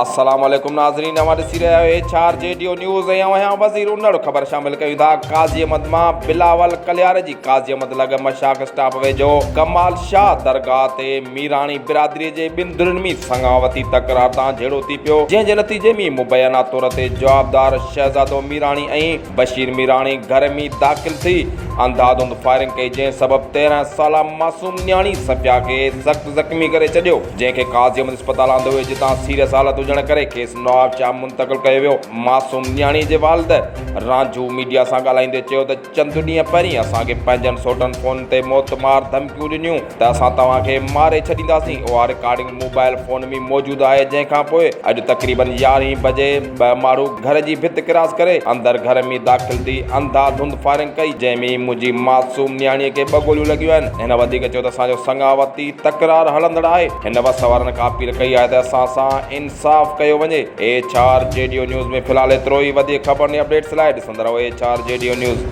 अस्सलाम वालेकुम नाज़रीन, हमारे सिरे HR JDO न्यूज़ है यहाँ वज़ीर उन्नड़ ख़बर शामिल कई था। काज़ी अहमद मां बिलावल कलियार जी काज़ी अहमद लॻ मशाक स्टाफ वेझो कमाल शाह दरगाह ते मीराणी बिरादरी जे ॿिनि धुरियुनि में संगावती तकरार तां झेड़ो थी पियो, जंहिंजे नतीजे में मुबैना तौर ते जवाबदार शहज़ादो मीराणी ऐं बशीर मीराणी घर में दाख़िल थी अंधाधुंध फायरिंग कई, जंहिं सबब 13 साला मासूम न्याणी सफ़िया खे सख़्त ज़ख़्मी करे छॾियो, जंहिंखे काज़ी अहमद अस्पताल आंदो हुए जितां सीरियस हालत हुजण करे खेसि नवाब शाह मुंतक़िल कयो वियो। मासूम न्याणी जे वालिद रांझू मीडिया सां ॻाल्हाईंदे चयो त चंद ॾींहं पहिरीं असांखे पंहिंजनि सोटनि फ़ोन ते मौतमार धमकियूं ॾिनियूं त असां तव्हांखे मारे छॾींदासीं। उहा रिकॉर्डिंग मोबाइल फ़ोन में मौजूदु आहे, जंहिंखां पोइ अॼु तक़रीबन 11 बजे 2 माण्हू घर जी भित किरास करे अंदरि घर में दाख़िल थी अंधाधुंध फायरिंग कई, जंहिंमें मुंहिंजी मासूम न्याणीअ खे 2 गोलियूं लॻियूं आहिनि। हिन वधीक चयो त असांजो संगावती तकरार हलंदड़ आहे। हिन बस वारनि खां अपील कई आहे त असां सां इंसाफ़ कयो वञे। HR JDO न्यूज़ में फ़िलहाल एतिरो ई। वधीक ख़बर ऐं अपडेट्स लाइ ॾिसंदा रहो HR JDO न्यूज़।